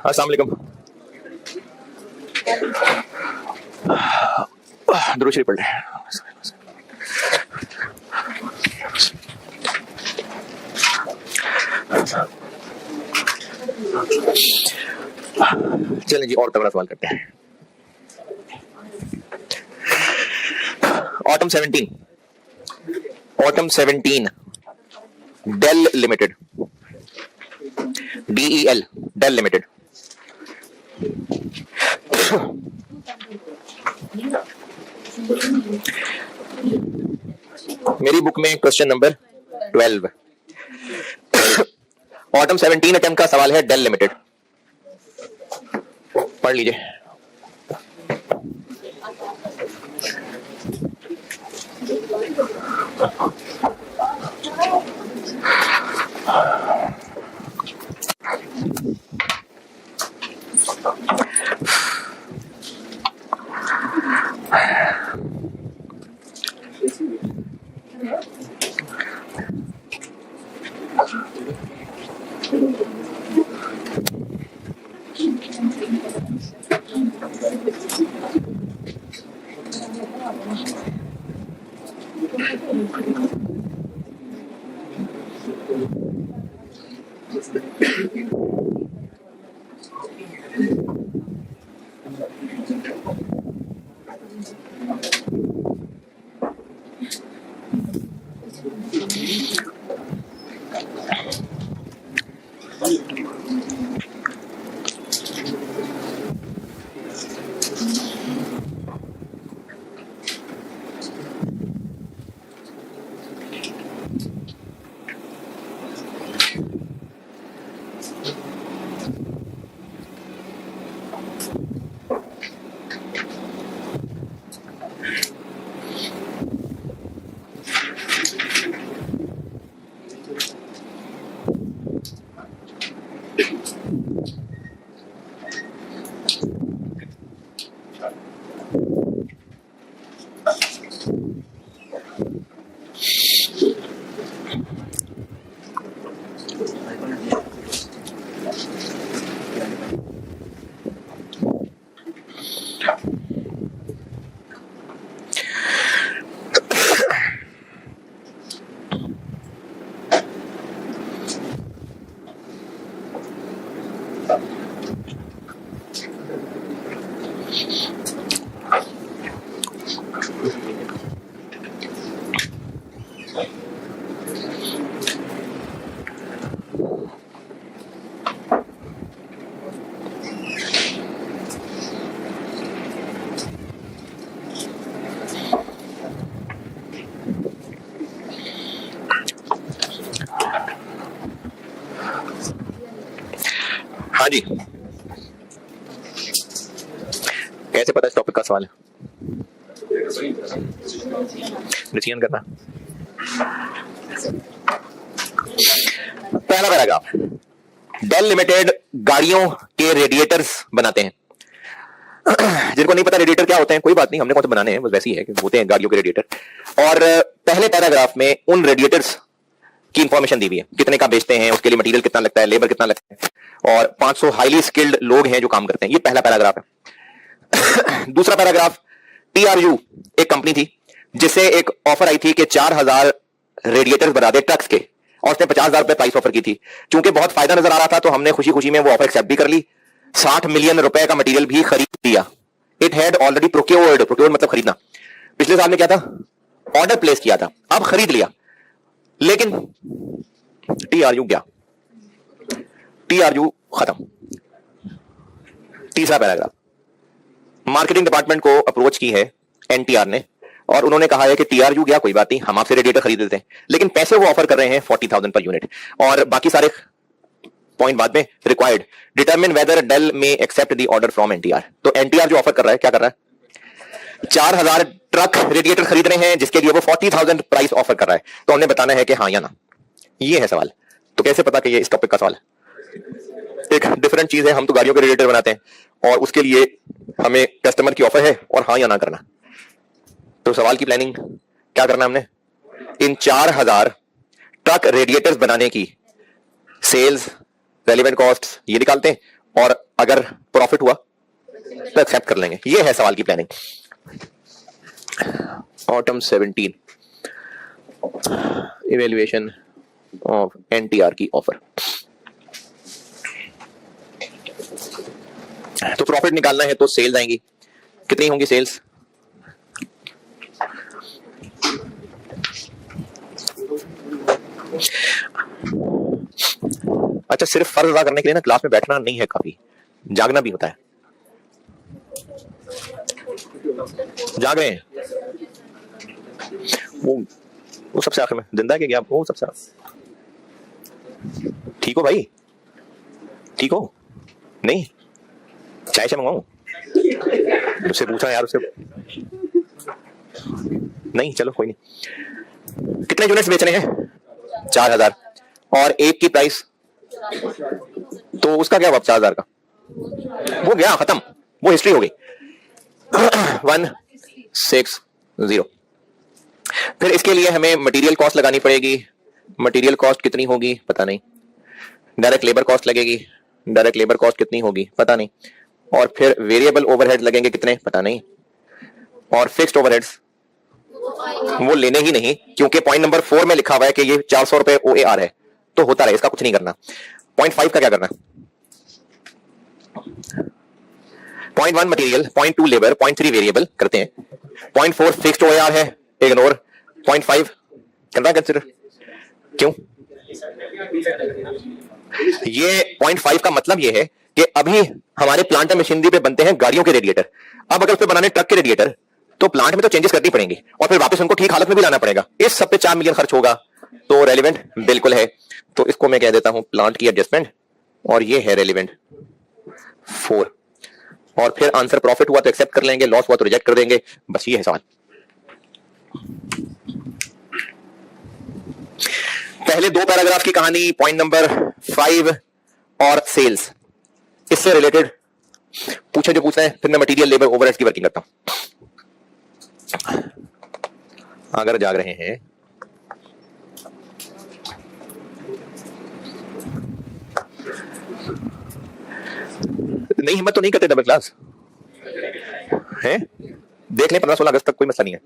अस्सलाम वालेकुम। दुरूद शरीफ पढ़ लें। चलें जी, और तगड़ा सवाल करते हैं। Autumn 17 Dell limited, DEL, Dell limited. मेरी बुक में क्वेश्चन नंबर 12, ऑटम 17 अटेम्प्ट का सवाल है, डेल लिमिटेड। पढ़ लीजिए। हाँ जी, कैसे पता इस टॉपिक का सवाल है? डिसीजन करना। पहला पैराग्राफ, डेल लिमिटेड गाड़ियों के रेडिएटर्स बनाते हैं। जिनको नहीं पता रेडिएटर क्या होते हैं, कोई बात नहीं, हमने कौन से बनाने हैं, बस वैसे ही है कि होते हैं गाड़ियों के रेडिएटर। और पहले पैराग्राफ में उन रेडिएटर्स की इंफॉर्मेशन दी हुई है, कितने का बेचते हैं, उसके लिए मटेरियल कितना लगता है, लेबर कितना लगता है, और 500 हाईली स्किल्ड लोग हैं जो काम करते हैं। ये पहला पैराग्राफ है। दूसरा पैराग्राफ, TRU एक कंपनी थी जिसे एक ऑफर आई थी कि 4000 रेडिएटर्स बना दे ट्रक्स के, और उसने 50,000 रुपए प्राइस ऑफर की थी। चूंकि बहुत फायदा नजर आ रहा था तो हमने खुशी खुशी में वो ऑफर एक्सेप्ट भी कर ली। 60 मिलियन रुपए का मटेरियल भी खरीद लिया। इट हैड ऑलरेडी प्रोक्योर्ड मतलब खरीदना। पिछले साल में क्या था, ऑर्डर प्लेस किया था, अब खरीद लिया। लेकिन TRU गया, TRU खत्म। तीसरा पैराग्राफ, मार्केटिंग डिपार्टमेंट को अप्रोच की है NTR ने, और उन्होंने कहा है कि TRU गया, कोई बात नहीं, हम आपसे रेडिएटर खरीद लेते हैं, लेकिन पैसे वो ऑफर कर रहे हैं 40,000 पर यूनिट, और बाकी सारे पॉइंट बाद में। Required determine whether Dell may accept the order from NTR। तो NTR जो ऑफर कर रहा है, क्या कर रहा है, 4000 ट्रक रेडिएटर खरीद रहे हैं, जिसके लिए वो 40,000 प्राइस ऑफर कर रहा है। तो हमने बताना है कि हाँ या ना। ये है सवाल। तो कैसे पता कि ये इस टॉपिक का सवाल है? एक डिफरेंट चीज है, हम तो गाड़ियों के रेडिएटर बनाते हैं और उसके लिए हमें कस्टमर की ऑफर है और हाँ या ना करना। तो सवाल की प्लानिंग क्या करना, हमने इन 4000 ट्रक रेडिएटर्स बनाने की सेल्स रेलिवेंट कॉस्ट ये निकालते हैं, और अगर प्रॉफिट हुआ तो एक्सेप्ट कर लेंगे। ये है सवाल की planning. Autumn 17 evaluation of NTR की ऑफर। तो प्रॉफिट निकालना है तो सेल्स आएंगी, कितनी होंगी सेल्स? अच्छा, सिर्फ फर्ज अदा करने के लिए ना क्लास में बैठना नहीं है, काफी जागना भी होता है। जाग रहे हैं? वो सबसे आखिर में जिंदा है क्या? वो सबसे ठीक हो भाई? ठीक हो? नहीं चाय से मंगाऊं? उससे पूछा यार, उससे नहीं, चलो कोई नहीं। कितने यूनिट्स बेचने हैं? 4000, और एक की प्राइस, तो उसका क्या हुआ 5000 का? वो गया, खत्म, वो हिस्ट्री हो गई। 160। फिर इसके लिए हमें मटेरियल कॉस्ट लगानी पड़ेगी। मटेरियल कॉस्ट कितनी होगी पता नहीं। डायरेक्ट लेबर कॉस्ट लगेगी। डायरेक्ट लेबर कॉस्ट कितनी होगी पता नहीं। और फिर वेरिएबल ओवरहेड लगेंगे कितने पता नहीं। और फिक्स्ड ओवरहेड्स वो लेने ही नहीं, क्योंकि पॉइंट नंबर 4 में लिखा हुआ है कि ये 400 रुपए OAR है, तो होता रहे, इसका कुछ नहीं करना। पॉइंट 5 का क्या करना? Point 1 material, point 2 labour, point 3 variable करते हैं। पॉइंट 4 फिक्स्ड OAR है, इग्नोर। पॉइंट 5 करना कंसिडर। क्यों? ये पॉइंट 5 का मतलब ये है कि अभी हमारे प्लांट एंड मशीनरी पे बनते हैं गाड़ियों के रेडिएटर। अब अगर उस पे बनाने ट्रक के रेडिएटर, तो प्लांट में तो चेंजेस करनी पड़ेंगी, और फिर वापस उनको ठीक हालत में भी लाना पड़ेगा। इस सब पे 4 मिलियन खर्च होगा, तो रेलिवेंट बिल्कुल है। तो इसको मैं कह देता हूं प्लांट की एडजस्टमेंट, और ये है रेलिवेंट 4। और फिर आंसर प्रॉफिट हुआ तो एक्सेप्ट कर लेंगे, लॉस हुआ तो रिजेक्ट कर देंगे। बस ये है सवाल। पहले 2 पैराग्राफ की कहानी, पॉइंट नंबर 5 और सेल्स, इससे रिलेटेड पूछे जो पूछना है। फिर मैं मटेरियल लेबर ओवरहेड्स की वर्किंग करता हूं। अगर जाग रहे हैं नहीं, हिम्मत तो नहीं करते डबल क्लास है? देख लें 15-16 अगस्त तक, कोई मसला नहीं है।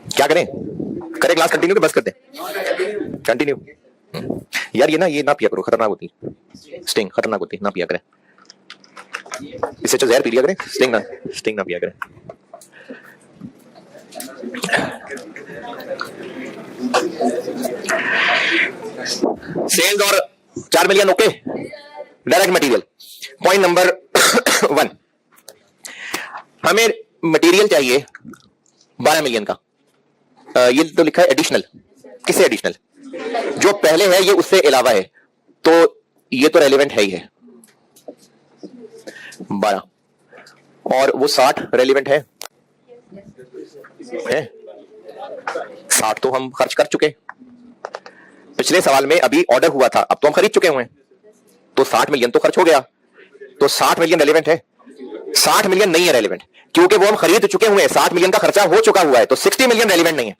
क्या करें? करें क्लास कंटिन्यू कि बस करते? कंटिन्यू। यार ये ना पिया करो, खतरनाक होती, स्टिंग खतरनाक होती, ना पिया करें। इससे तो जहर पी लिया करें, स्टिंग ना पिया करें। सेल्स और 4 million okay. Direct material, point number 1, हमें मटेरियल चाहिए 12 मिलियन का। ये तो लिखा है एडिशनल। किससे एडिशनल? जो पहले है ये उससे अलावा है, तो ये तो रेलिवेंट है ही है 12, और वो 60 रेलिवेंट है 60 तो हम खर्च कर चुके पिछले सवाल में। अभी ऑर्डर हुआ था, अब तो हम खरीद चुके हुए हैं, तो 60 मिलियन तो खर्च हो गया। तो 60 मिलियन रेलिवेंट है? 60 मिलियन नहीं है रेलिवेंट, क्योंकि वो हम खरीद चुके हुए हैं। 60 मिलियन का खर्चा हो चुका हुआ है, तो 60 मिलियन रेलिवेंट नहीं है।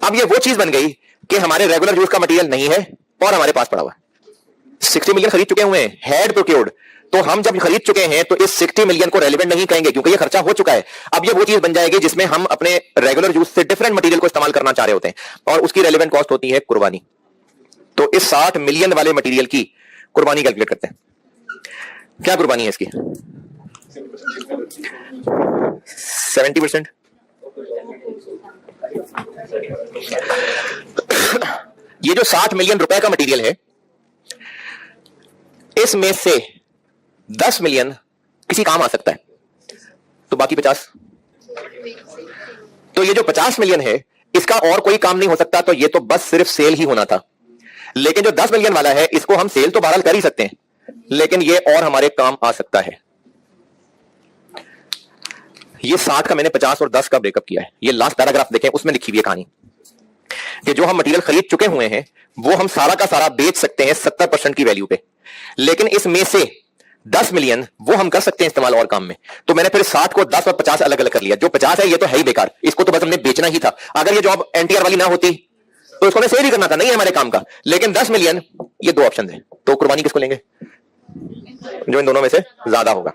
अब ये वो चीज बन गई कि हमारे रेगुलर यूज का मटेरियल नहीं है और हमारे पास पड़ा हुआ है। 60 मिलियन खरीद चुके हुए हैं, हेड प्रोक्योर्ड, तो हम जब खरीद चुके हैं तो इस 60 मिलियन को रेलिवेंट नहीं कहेंगे, क्योंकि ये खर्चा हो चुका है। अब ये वो चीज बन जाएगी जिसमें हम अपने रेगुलर यूज से डिफरेंट मटेरियल को इस्तेमाल करना चाह रहे होते हैं, और उसकी रेलिवेंट कॉस्ट होती है कुर्बानी। तो इस 60 मिलियन वाले मटेरियल की कुर्बानी कैलकुलेट करते हैं। क्या कुर्बानी है इसकी? 70%। ये जो 60 मिलियन रुपए का मटेरियल है, इसमें से 10 मिलियन किसी काम आ सकता है, तो बाकी 50। तो ये जो 50 मिलियन है इसका और कोई काम नहीं हो सकता, तो ये तो बस सिर्फ सेल ही होना था। लेकिन जो 10 मिलियन वाला है, इसको हम सेल तो बहरहाल कर ही सकते हैं, लेकिन ये और हमारे काम आ सकता है। ये 60 का मैंने 50 और 10 का ब्रेकअप किया है। ये लास्ट पैराग्राफ देखें, उसमें लिखी हुई है कहानी कि जो हम मटेरियल खरीद चुके हुए हैं वो हम सारा का सारा बेच सकते हैं 70% की वैल्यू पे, लेकिन इसमें से 10 मिलियन वो हम कर सकते हैं इस्तेमाल और काम में। तो मैंने फिर 60 को 10 और 50 अलग अलग कर लिया। जो 50 है ये तो है ही बेकार, इसको तो बस हमने बेचना ही था। अगर ये जॉब एनटीआर वाली ना होती तो इसको हमें सेल ही करना था, नहीं है हमारे काम का। लेकिन 10 मिलियन, ये दो ऑप्शन है, तो कुर्बानी किसको लेंगे? जो इन दोनों में से ज्यादा होगा।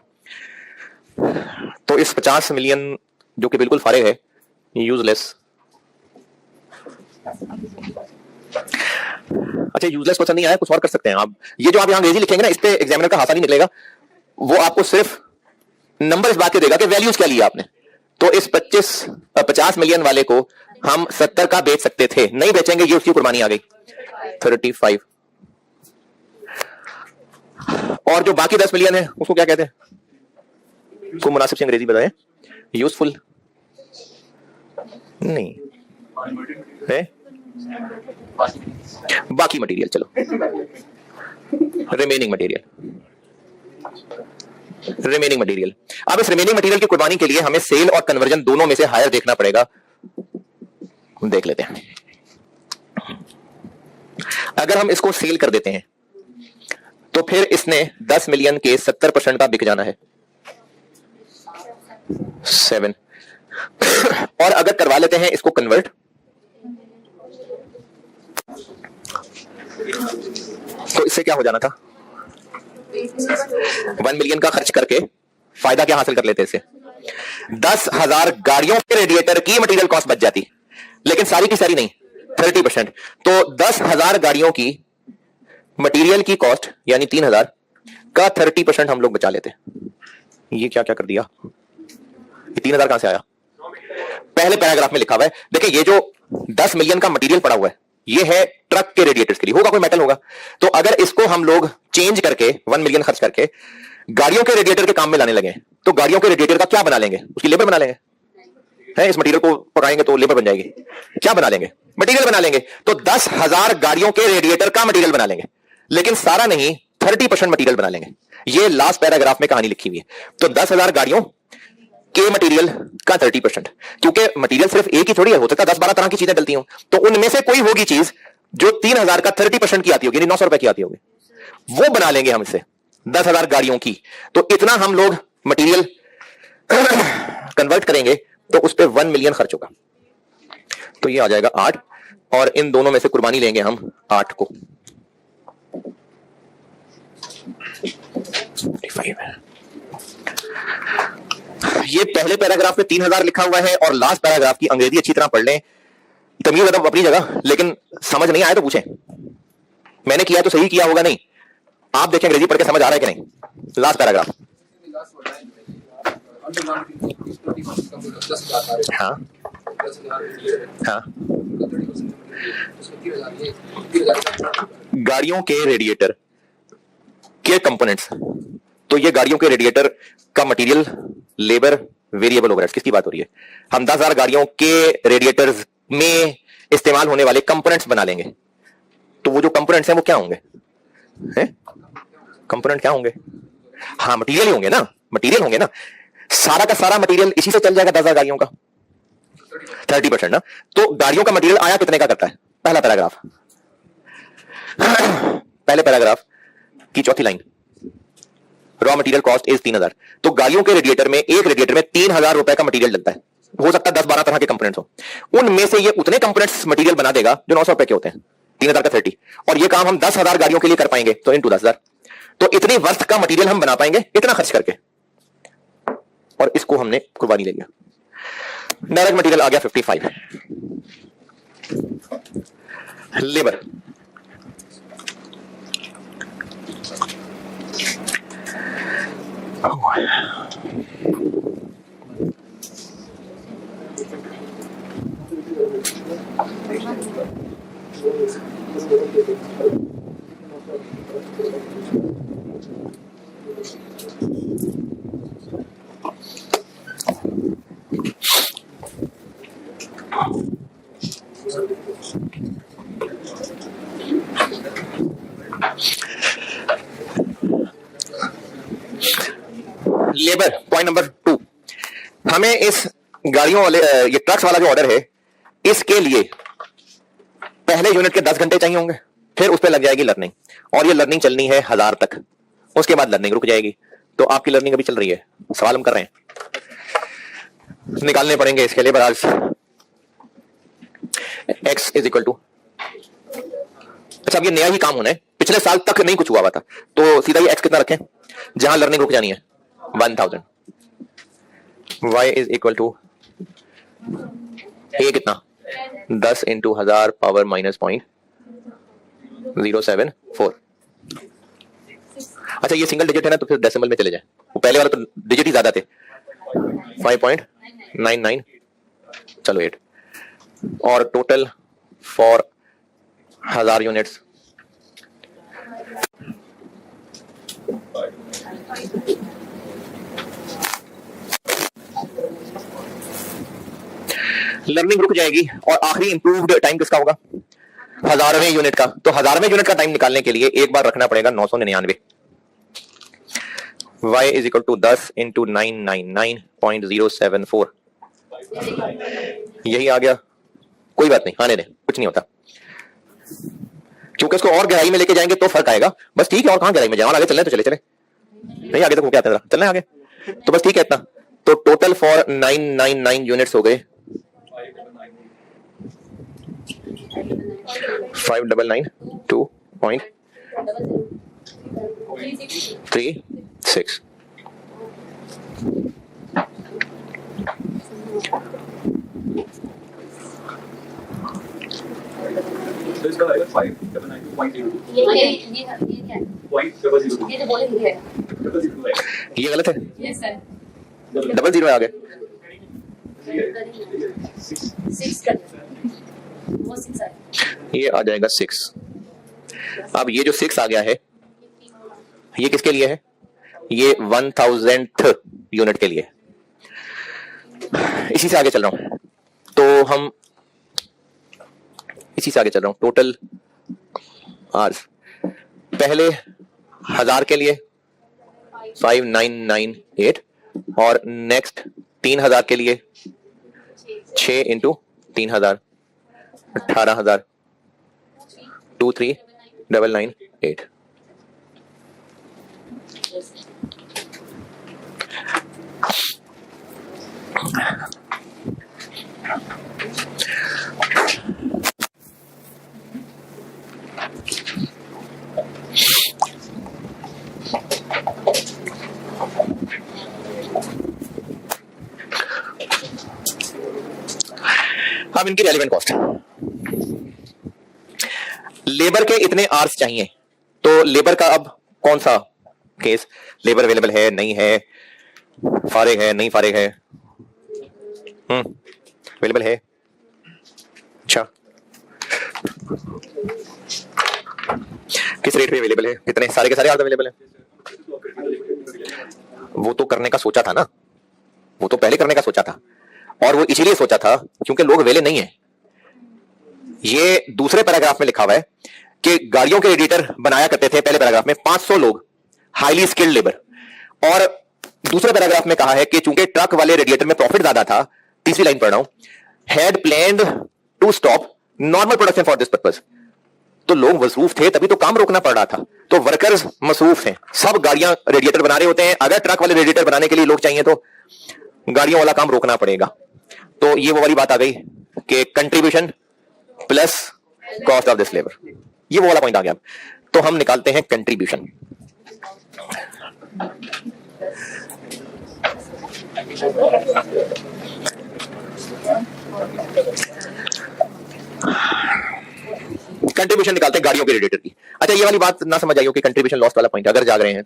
तो इस 50 मिलियन जो कि बिल्कुल फारिग है, यूजलेस। अच्छा, यूजलेस क्वेश्चन नहीं आया, कुछ और कर सकते हैं आप। ये जो आप यहां अंग्रेजी लिखेंगे ना, इस पे एग्जामिनर का हाथा नहीं निकलेगा, वो आपको सिर्फ नंबर इस बात के देगा कि वैल्यूज क्या लिया आपने। तो इस 50 मिलियन वाले को हम 70 का बेच सकते थे, नहीं बेचेंगे, ये उसकी कुर्बानी आ गई 35। और जो बाकी 10 मिलियन है उसको क्या कहते हैं? को मुनासिब से अंग्रेजी बताएं। यूजफुल नहीं है, बाकी मटेरियल, चलो रिमेनिंग मटेरियल। रिमेनिंग मटेरियल, अब इस रिमेनिंग मटेरियल की कुर्बानी के लिए हमें सेल और कन्वर्जन दोनों में से हायर देखना पड़ेगा। देख लेते हैं। अगर हम इसको सेल कर देते हैं तो फिर इसने 10 मिलियन के 70% का बिक जाना है, 7। और अगर करवा लेते हैं इसको कन्वर्ट, तो इससे क्या हो जाना था? 1 मिलियन का खर्च करके फायदा क्या हासिल कर लेते इससे? 10,000 गाड़ियों के रेडिएटर की मटेरियल कॉस्ट बच जाती, लेकिन सारी की सारी नहीं, 30%। तो 10,000 गाड़ियों की मटेरियल की कॉस्ट यानी 3,000 का 30% हम लोग बचा लेते। ये क्या क्या कर दिया? ये 3,000 कहां से आया? पहले पैराग्राफ में लिखा हुआ है, देखिए ये जो 10 मिलियन का मटेरियल पड़ा हुआ है, ये है ट्रक के रेडिएटर्स के लिए, होगा कोई मेटल होगा। तो अगर इसको हम लोग चेंज करके 1 मिलियन खर्च करके गाड़ियों के रेडिएटर के काम में लाने लगे, तो गाड़ियों के रेडिएटर का क्या बना लेंगे? उसकी लेबर बना लेंगे, है? इस मटेरियल को पकाएंगे तो लेबर बन जाएगी। क्या बना लेंगे? मटेरियल बना लेंगे। तो 10,000 गाड़ियों के रेडिएटर का मटेरियल बना लेंगे, लेकिन सारा नहीं, 30% मटेरियल बना लेंगे। ये लास्ट पैराग्राफ में कहानी लिखी हुई है। तो 10,000 गाड़ियों के मटेरियल का 30%, क्योंकि मटेरियल सिर्फ एक ही थोड़ी है, हो सकता है 10-12 तरह की चीजें डलती हूं, तो उनमें से कोई होगी चीज जो 3,000 का 30% की आती होगी, 900 रुपए की आती होगी, वो बना लेंगे हम इससे 10,000 गाड़ियों की। तो इतना हम लोग मटेरियल कन्वर्ट करेंगे तो उस पर 1 मिलियन खर्च होगा। तो ये आ जाएगा 8, और इन दोनों में से कुर्बानी लेंगे हम 8 को। 45 है। ये पहले पैराग्राफ में 3,000 लिखा हुआ है, और लास्ट पैराग्राफ की अंग्रेजी अच्छी तरह पढ़ लें। तमीज अदब अपनी जगह, लेकिन समझ नहीं आए तो पूछें। मैंने किया तो सही किया होगा, नहीं आप देखें अंग्रेजी पढ़ के समझ आ रहा है कि नहीं। लास्ट पैराग्राफ, हाँ हाँ, गाड़ियों के रेडिएटर के कंपोनेंट्स, तो ये गाड़ियों के रेडिएटर का मटेरियल, लेबर, वेरिएबल ओवरहेड्स, किसकी बात हो रही है? हम 10,000 गाड़ियों के रेडिएटर्स में इस्तेमाल होने वाले कंपोनेंट्स बना लेंगे। तो वो जो कंपोनेंट्स हैं वो क्या होंगे? कंपोनेंट क्या होंगे? हाँ, मटेरियल ही होंगे ना, मटेरियल होंगे ना। सारा का सारा मटेरियल इसी से चल जाएगा 10,000 गाड़ियों का 30% ना। तो गाड़ियों का मटेरियल आया कितने का करता है? पहला पैराग्राफ, पहले पैराग्राफ की चौथी line, raw material cost is 3,000। तो गाड़ियों के रेडिएटर में, एक रेडिएटर में 3,000 रुपए का मटेरियल लगता है। हो सकता है 10-12 तरह के कंपोनेंट्स हो, उनमें से ये उतने कंपोनेंट्स मटेरियल बना देगा जो 900 रुपए के होते हैं, 3,000 का 30। और ये काम हम 10,000 गाड़ियों के लिए कर पाएंगे, तो इनटू 10,000। तो इतनी वर्थ का मटेरियल हम बना पाएंगे इतना खर्च करके, और इसको हमने कुर्बानी ले लिया। डायरेक्ट मटेरियल आ गया 55। Labour, labour, point number 2। हमें इस गाड़ियों वाले, ये ट्रक्स वाला जो ऑर्डर है, इसके लिए पहले यूनिट के 10 घंटे चाहिए होंगे, फिर उस पर लग जाएगी लर्निंग, और ये लर्निंग चलनी है 1000 तक, उसके बाद लर्निंग रुक जाएगी। तो आपकी लर्निंग अभी चल रही है, सवाल हम कर रहे हैं, निकालने पड़ेंगे इसके लिए बराबर। x इज इक्वल टू अच्छा, अब ये नया ही काम होना है, पिछले साल तक नहीं कुछ हुआ था, तो सीधा ये एक्स कितना रखें जहां लर्निंग रुक जानी है 1000, y इज इक्वल टू ए कितना 10 इंटू 1000 पावर माइनस 0.074। अच्छा, ये सिंगल डिजिट है ना, तो फिर डेसिमल में चले जाए, वो पहले वाला तो डिजिट ही ज्यादा थे, 5.99, चलो 8, और टोटल फॉर 1000 यूनिट्स लर्निंग रुक जाएगी। और आखिरी इंप्रूव्ड टाइम किसका होगा 1000वें यूनिट का। तो 1000वें यूनिट का टाइम निकालने के लिए एक बार रखना पड़ेगा 999, y is equal to 10 into 999.074। यही आ गया, कोई बात नहीं, आने दें, कुछ नहीं होता, क्योंकि इसको और गहराई में लेके जाएंगे तो फर्क आएगा। बस ठीक है, और कहां गहराई में जाए, और आगे चलने तो चले चले, नहीं आगे तो क्या आता है, चलना है आगे, तो बस ठीक है इतना। तो टोटल फॉर 999 यूनिट्स हो गए 599.2.36। तो इसका आएगा 599.82। ये क्या है? .00। ये जो बोले ये है। ये गलत है, यस सर। 00 आ गए, 6 कर वो 6 है। ये आ जाएगा 6। अब ये जो 6 आ गया है, ये किसके लिए है, ये 1000th यूनिट के लिए। इसी से आगे चल रहा हूं, तो हम इसी से आगे चल रहा हूं। टोटल आवर्स पहले 1000 के लिए 5998, और नेक्स्ट 3000 के लिए 6 इंटू 3000 18,000 23998। अब इनकी रेलेवेंट कॉस्ट, लेबर के इतने आवर्स चाहिए, तो लेबर का अब कौन सा केस, लेबर अवेलेबल है नहीं है, फारिग है नहीं फारिग है, अवेलेबल है, अच्छा किस रेट पे अवेलेबल है, कितने, सारे के सारे आवर्स अवेलेबल है। वो तो करने का सोचा था ना, वो तो पहले करने का सोचा था, और वो इसीलिए सोचा था क्योंकि लोग वेले नहीं है। ये दूसरे पैराग्राफ में लिखा हुआ है कि गाड़ियों के रेडिएटर बनाया करते थे पहले पैराग्राफ में 500 लोग, हाईली स्किल्ड लेबर, और दूसरे पैराग्राफ में कहा है कि चूंकि ट्रक वाले रेडिएटर में प्रॉफिट ज्यादा था, तीसरी लाइन पढ़ रहा हूं, had planned to stop normal production for this purpose. तो लोग मसरूफ थे, तभी तो काम रोकना पड़ रहा था, तो वर्कर्स मसरूफ थे, सब गाड़ियां रेडिएटर बना रहे होते हैं। अगर ट्रक वाले रेडिएटर बनाने के लिए लोग चाहिए तो गाड़ियों वाला काम रोकना पड़ेगा। तो ये वो वाली बात आ गई कि contribution plus cost of this labour, ये वो वाला पॉइंट आ गया। तो हम निकालते हैं कंट्रीब्यूशन। कंट्रीब्यूशन निकालते हैं गाड़ियों के रेडिएटर की। अच्छा, ये वाली बात ना समझ आई हो कि कंट्रीब्यूशन लॉस्ट वाला पॉइंट, अगर जाग रहे हैं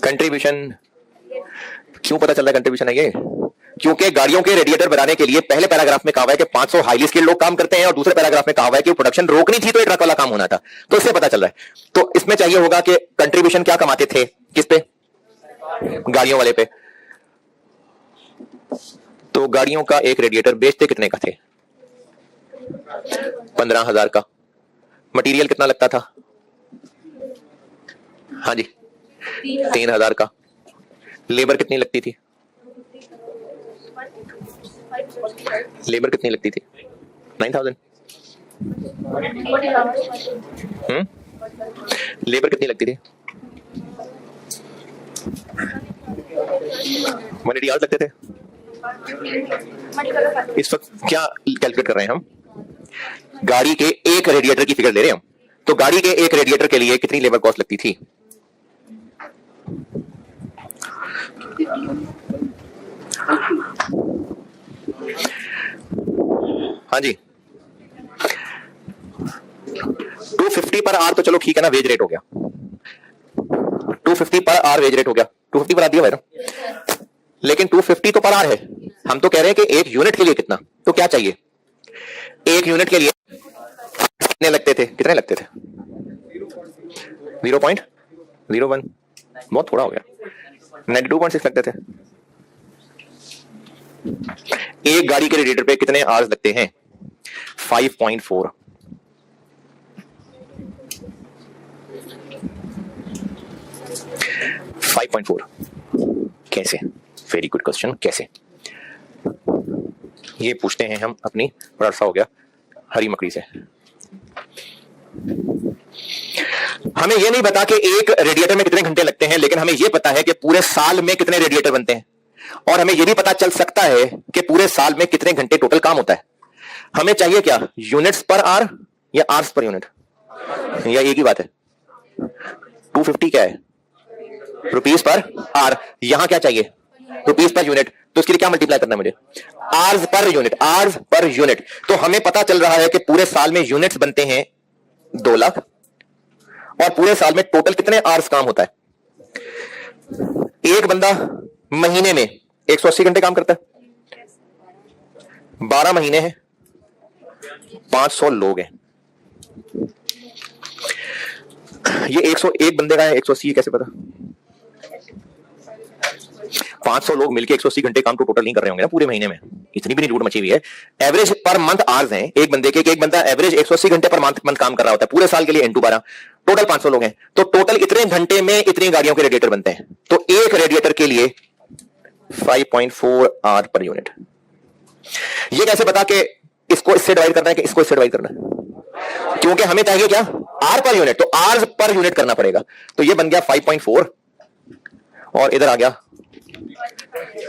कंट्रीब्यूशन क्यों पता चल रहा है कंट्रीब्यूशन है ये, क्योंकि गाड़ियों के रेडिएटर बनाने के लिए पहले पैराग्राफ में कहा हुआ है कि 500 हाईली स्किल्ड लोग काम करते हैं, और दूसरे पैराग्राफ में कहा हुआ है कि प्रोडक्शन रोकनी थी तो ये ट्रक वाला काम होना था। तो इससे पता चल रहा है, तो इसमें चाहिए होगा कि कंट्रीब्यूशन क्या कमाते थे, किस पे, गाड़ियों वाले पे। तो गाड़ियों का एक रेडिएटर बेचते कितने का थे, 15,000 का। मटेरियल कितना लगता था, हाँ जी 3,000 का। लेबर कितनी लगती थी, लेबर कितनी लगती थी 9,000। लेबर कितनी लगती थी 180 आवर्स लगते थे। इस वक्त क्या कैलकुलेट कर रहे हैं हम, गाड़ी के एक रेडिएटर की फिगर ले रहे हैं हम, तो गाड़ी के एक रेडिएटर के लिए कितनी लेबर कॉस्ट लगती थी? हाँ जी, 250 पर आर तो चलो ठीक है ना, वेज रेट हो गया, 250 पर आर वेज रेट हो गया, 250 पर आर दिया भाई ना, लेकिन 250 तो पर आर है, हम तो कह रहे हैं कि एक यूनिट के लिए कितना, तो क्या चाहिए? एक यूनिट के लिए कितने लगते थे? कितने लगते थे? 0.01, बहुत थोड़ा हो गया, 92.6 लगते थे। एक गाड़ी के रेडिएटर पे कितने आवर्स लगते हैं? 5.4। कैसे? वेरी गुड क्वेश्चन, कैसे? ये पूछते हैं हम अपनी, बड़ा अरसा हो गया, हरी मकड़ी से। हमें यह नहीं पता कि एक रेडिएटर में कितने घंटे लगते हैं, लेकिन हमें यह पता है कि पूरे साल में कितने रेडिएटर बनते हैं, और हमें यह भी पता चल सकता है कि पूरे साल में कितने घंटे टोटल काम होता है। हमें चाहिए क्या? यूनिट्स पर आर या आर्स पर यूनिट, या एक ही बात है? 250 क्या है? रुपीस पर आर। यहां क्या चाहिए? रुपीस पर यूनिट, तो इसके लिए क्या मल्टीप्लाई करना है मुझे? Hours per unit, hours per unit. तो हमें पता चल रहा है कि पूरे साल में यूनिट्स बनते हैं 2 लाख, और पूरे साल में टोटल कितने आवर्स काम होता है? एक बंदा महीने में 180 घंटे काम करता है, 12 महीने हैं, 500 लोग हैं। ये 101 बंदे का है, 180 कैसे पता? 500 लोग मिलके 180 घंटे काम तो टोटल नहीं कर रहे होंगे ना पूरे महीने में, इतनी भी नहीं रूट मची हुई है। एवरेज पर मंथ आवर्स हैं एक बंदे के, एक बंदा एवरेज 180 घंटे पर मंथ काम कर रहा होता है पूरे साल के लिए, N2 12, टोटल 500 लोग हैं, तो टोटल इतने घंटे में इतनी गाड़ियों के रेडिएटर बनते हैं। तो एक रेडिएटर के लिए 5.4 आवर पर यूनिट। ये कैसे पता कि इसको इससे डिवाइड करना है कि इसको इससे डिवाइड करना है? क्योंकि हमें चाहिए क्या? आर पर यूनिट, तो आर्स पर यूनिट करना पड़ेगा। तो ये बन गया 5.4, और इधर आ गया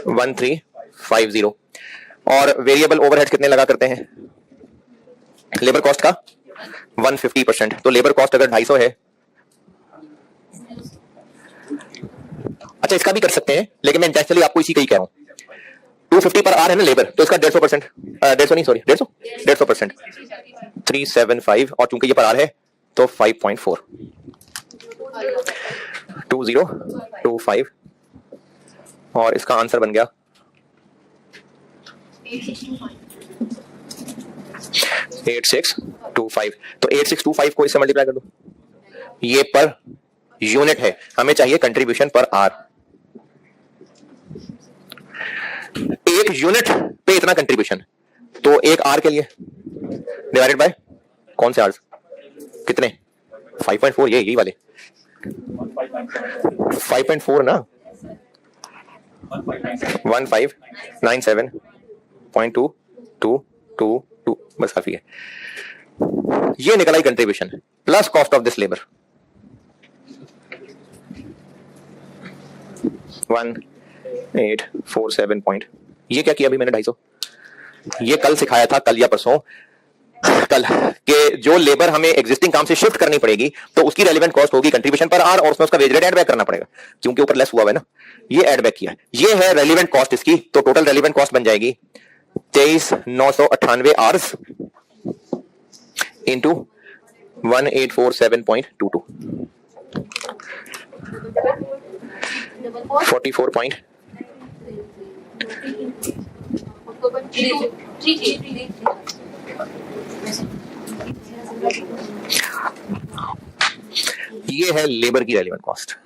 1350। और वेरिएबल ओवरहेड्स कितने लगा करते हैं लेबर कॉस्ट का? 150%। तो लेबर कॉस्ट अगर 250 है, अच्छा इसका भी कर सकते हैं, लेकिन मैं इंटेंशनली आपको इसी का ही कह रहा हूं। 250 पर आर है ना लेबर, तो इसका 150%, 150 नहीं सॉरी 150%, 375, और चूंकि ये पर आर है तो 5.4, 2025, और इसका आंसर बन गया 8625। तो 8625 को इससे मल्टीप्लाई कर दो, ये पर यूनिट है, हमें चाहिए कंट्रीब्यूशन पर आर। एक यूनिट पे इतना कंट्रीब्यूशन, तो एक आर के लिए डिवाइडेड बाय कौन से आर्स? कितने? 5.4, ये यही वाले 5.4 ना, 1597.2222, बस काफी है। ये निकला ही contribution plus cost of this labour 1847 point. ये क्या किया अभी मैंने? 250। ये कल सिखाया था, कल या परसों, कल के जो लेबर हमें एग्जिस्टिंग काम से शिफ्ट करनी पड़ेगी, तो उसकी रेलेवेंट कॉस्ट होगी कंट्रीब्यूशन पर आर, और उसमें उसका वेज रेट ऐड बैक करना पड़ेगा, क्योंकि ऊपर लेस हुआ है ना, ये ऐड बैक किया। ये है रेलेवेंट कॉस्ट इसकी, तो टोटल रेलेवेंट कॉस्ट बन जाएगी 23,998 आवर्स इंटू 1847.22, 44 पॉइंट। ये है लेबर की रेलेवेंट कॉस्ट।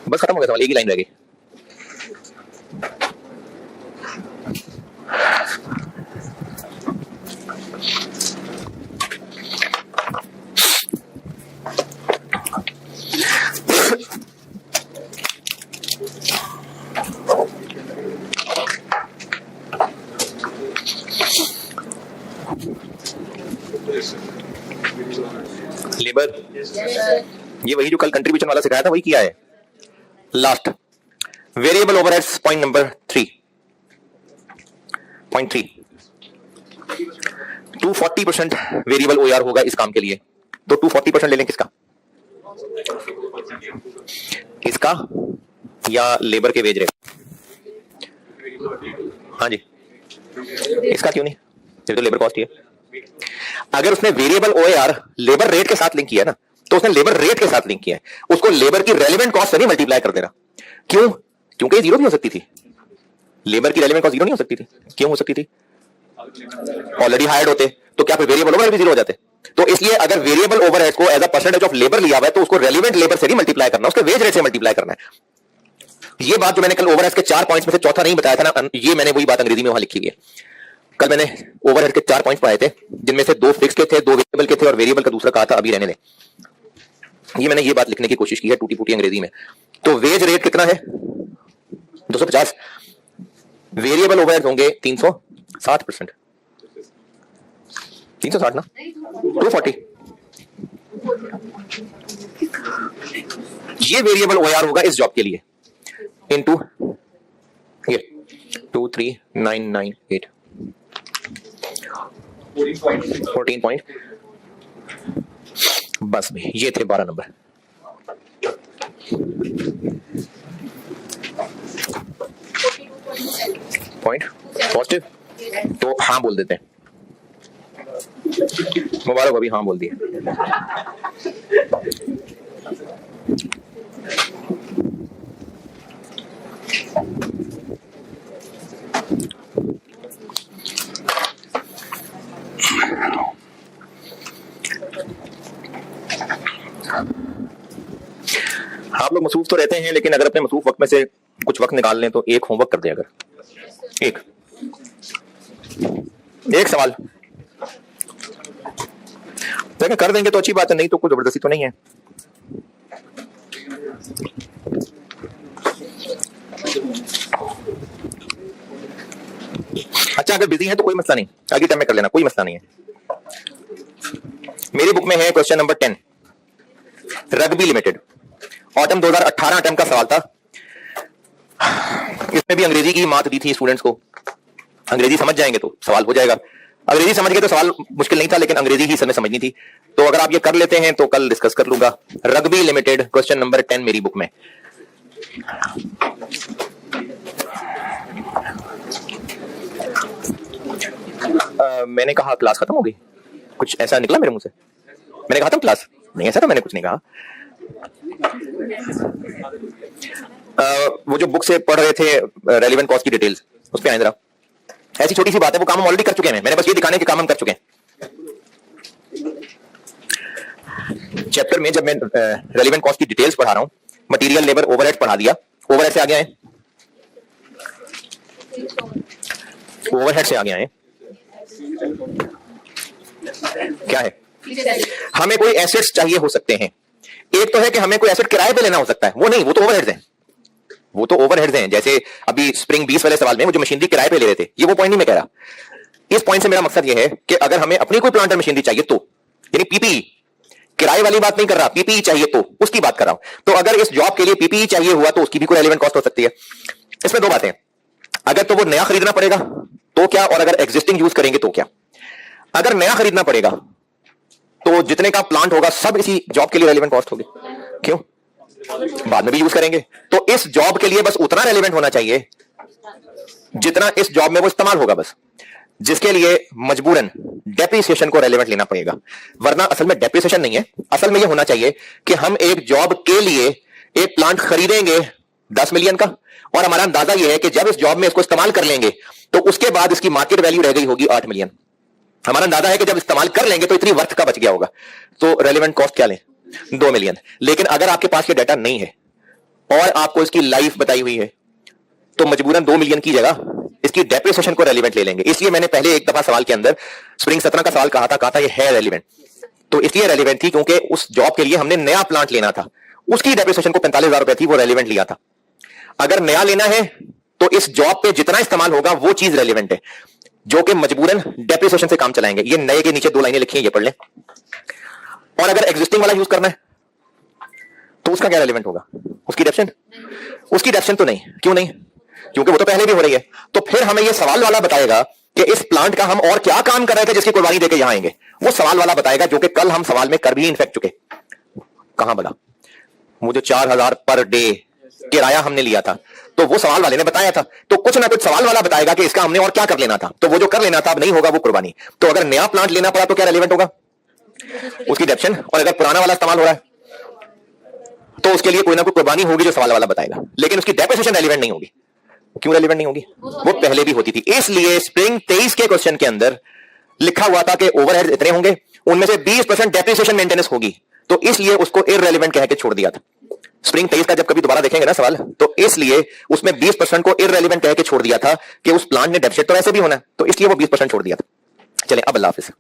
बस खत्म हो गया सवाल, एक ही लाइन रह गई। लेबर, ये वही जो कल कंट्रीब्यूशन वाला सिखाया था वही किया है। Last variable overheads point number 3 point 3 240% variable OR होगा इस काम के लिए, तो 240% ले लें किसका, इसका या लेबर के वेज रेट? हाँ जी, इसका क्यों नहीं, ये तो लेबर कॉस्ट ही है। अगर उसने वेरिएबल ओआर लेबर रेट के साथ लिंक किया ना, तो उसने लेबर रेट के साथ लिंक किया है, उसको लेबर की रेलेवेंट कॉस्ट से नहीं मल्टीप्लाई कर दे रहा। क्यों? क्योंकि ये जीरो भी हो सकती थी, लेबर की रेलेवेंट कॉस्ट जीरो नहीं हो सकती थी। क्यों हो सकती थी? ऑलरेडी हायर्ड होते, तो क्या फिर वेरिएबल ओवरहेड भी जीरो हो जाते? तो इसलिए अगर वेरिएबल ओवरहेड को as a percentage of labour लिया हुआ है, तो उसको रेलेवेंट लेबर से नहीं मल्टीप्लाई करना, उसके वेज रेट से मल्टीप्लाई करना है। ये बात जो मैंने कल ओवरहेड के 4 पॉइंट्स में से चौथा नहीं बताया था ना, ये मैंने वही बात अंग्रेजी में वहां लिखी हुई है। कल मैंने ओवरहेड के 4 पॉइंट पढ़ाए थे, जिनमें से 2 फिक्स के थे, 2 वेरिएबल के थे, और वेरिएबल का दूसरा कहा था अभी रहने दे। ये मैंने ये बात लिखने की कोशिश की है टूटी फूटी अंग्रेजी में। तो वेज रेट कितना है? 250। वेरिएबल ओवरहेड होंगे 360%, 360 ना, 240। ये वेरिएबल ओआर होगा इस जॉब के लिए, इनटू ये 23998 14 पॉइंट। बस भाई ये थे 12 नंबर। पॉइंट पॉजिटिव, तो हाँ बोल देते हैं। मुबारक अभी हाँ बोल दिए। आप लोग मसरूफ तो रहते हैं, लेकिन अगर अपने मसरूफ वक्त में से कुछ वक्त निकाल लें तो एक होमवर्क कर दें। अगर एक सवाल देखिए कर देंगे तो अच्छी बात है, नहीं तो कोई जबरदस्ती तो नहीं है। अच्छा अगर बिजी है तो कोई मसला नहीं, आगे टाइम में कर लेना, कोई मसला नहीं है। मेरी बुक में है question number 10, rugby limited, autumn 2018 attempt का सवाल था। इसमें भी अंग्रेजी की मात दी थी स्टूडेंट्स को, अंग्रेजी समझ जाएंगे तो सवाल हो जाएगा, अंग्रेजी समझ गए तो सवाल मुश्किल नहीं था, लेकिन अंग्रेजी ही समय समझनी थी। तो अगर आप ये कर लेते हैं तो कल डिस्कस कर लूंगा। रग्बी लिमिटेड क्वेश्चन नंबर 10 मेरी बुक में। मैंने कहा क्लास खत्म हो गई, कुछ ऐसा निकला मेरे मुंह से। मैंने कहा था क्लास नहीं, ऐसा था, मैंने कुछ नहीं कहा। वो जो बुक से पढ़ रहे थे रेलेवेंट कॉस्ट की डिटेल्स, उस पे आए जरा। ऐसी छोटी सी बात है, वो काम हम ऑलरेडी कर चुके हैं, मैंने बस ये दिखाने के काम हम कर चुके हैं। चैप्टर में जब मैं रेलेवेंट कॉस्ट की डिटेल्स पढ़ा रहा हूं, मटेरियल लेबर ओवरहेड पढ़ा दिया, ओवरहेड से आगे आए, ओवरहेड से आगे आए, क्या है? हमें कोई एसेट्स चाहिए हो सकते हैं। एक तो है कि हमें कोई एसेट किराए पे लेना हो सकता है, वो नहीं, वो तो ओवरहेड्स हैं, वो तो ओवरहेड्स हैं। जैसे अभी स्प्रिंग 20 वाले सवाल में वो जो मशीनरी किराए पे ले रहे थे, ये वो पॉइंट नहीं मैं कह रहा। इस पॉइंट से मेरा मकसद ये है कि अगर हमें अपनी कोई प्लांट मशीनरी चाहिए तो, यानी पीपीई, किराए वाली बात नहीं कर रहा, पीपीई चाहिए तो उसकी बात कर रहा हूं। तो अगर इस जॉब के लिए पीपीई चाहिए हुआ तो उसकी भी कोई रेलेवेंट कॉस्ट हो सकती है। इसमें दो बातें, अगर तो वो नया खरीदना पड़ेगा तो क्या, और अगर एग्जिस्टिंग यूज करेंगे तो क्या। अगर नया खरीदना पड़ेगा तो जितने का प्लांट होगा सब इसी जॉब के लिए रेलेवेंट कॉस्ट होगी। क्यों? बाद में भी यूज करेंगे। तो इस जॉब के लिए बस उतना रेलेवेंट होना चाहिए जितना इस जॉब में वो इस्तेमाल होगा, बस, जिसके लिए मजबूरन डेप्रिसिएशन को रेलेवेंट लेना पड़ेगा। वरना असल में डेप्रिसिएशन नहीं है, असल में ये होना चाहिए कि हम एक जॉब के लिए एक प्लांट खरीदेंगे 10 मिलियन का, और हमारा अंदाजा यह है कि जब इस जॉब में इसको इस्तेमाल कर लेंगे तो उसके बाद इसकी मार्केट वैल्यू रह गई होगी 8 मिलियन। हमारा अंदाजा है कि जब इस्तेमाल कर लेंगे तो इतनी वर्थ का बच गया होगा, तो रेलेवेंट कॉस्ट क्या लें, 2 मिलियन। लेकिन अगर आपके पास ये डाटा नहीं है और आपको इसकी लाइफ बताई हुई है, तो मजबूरन 2 मिलियन की जगह इसकी डेप्रिसिएशन को रेलेवेंट ले लेंगे। इसलिए मैंने पहले एक दफा सवाल के अंदर स्प्रिंग 17 का सवाल कहा था ये है रेलेवेंट। तो इसलिए रेलेवेंट थी क्योंकि उस जॉब के लिए हमने नया प्लांट लेना था, उसकी डेप्रिसिएशन को 45,000 रुपए थी, वो रेलेवेंट लिया था। अगर नया लेना है तो इस जॉब पे जितना इस्तेमाल होगा वो चीज रेलेवेंट है, जो कि मजबूरन डेप्रिसिएशन से काम चलाएंगे। ये नए के नीचे 2 लाइनें लिखी हैं, ये पढ़ लें। और अगर एग्जिस्टिंग वाला यूज करना है तो उसका क्या रेलिवेंट होगा? उसकी डेप्शन? उसकी डेप्शन तो नहीं। क्यों नहीं? क्योंकि वो तो पहले भी हो रही है। तो फिर हमें ये सवाल वाला बताएगा कि इस प्लांट का हम और क्या काम कर रहे थे जिसकी कुर्बानी देके यहां आएंगे। वो सवाल वाला बताएगा जो कि कल हम सवाल में कर भी इनफेक्ट चुके। कहां बोला? वो जो 4000 पर डे किराया हमने लिया था, तो वो सवाल वाले ने बताया था। तो कुछ ना कुछ सवाल वाला बताएगा कि इसका हमने और क्या कर लेना था। तो वो जो कर लेना था अब नहीं होगा, वो कुर्बानी। तो अगर नया प्लांट लेना पड़ा तो क्या रेलिवेंट होगा? उसकी डेप्शन। और अगर पुराना वाला इस्तेमाल हो रहा है तो उसके लिए कोई ना कोई कुर्बानी होगी जो सवाल वाला बताएगा, लेकिन उसकी डेप्रिसिएशन रेलिवेंट नहीं होगी। क्यों रेलिवेंट नहीं होगी? वो पहले भी होती थी। इसलिए स्प्रिंग 23 के क्वेश्चन के अंदर लिखा हुआ था कि ओवरहेड इतने होंगे, उनमें से 20% डेप्रिसिएशन मेंटेनेंस होगी, तो इसलिए उसको इररेलेवेंट कह के छोड़ दिया था। स्प्रिंग 23 का जब कभी दोबारा देखेंगे ना सवाल, तो इसलिए उसमें 20% को इररेलेवेंट कह के छोड़ दिया था कि उस प्लांट ने डेप्रिसिएट तो ऐसे भी होना है, तो इसलिए वो 20% छोड़ दिया था। चलें, अब अल्लाह हाफिज़।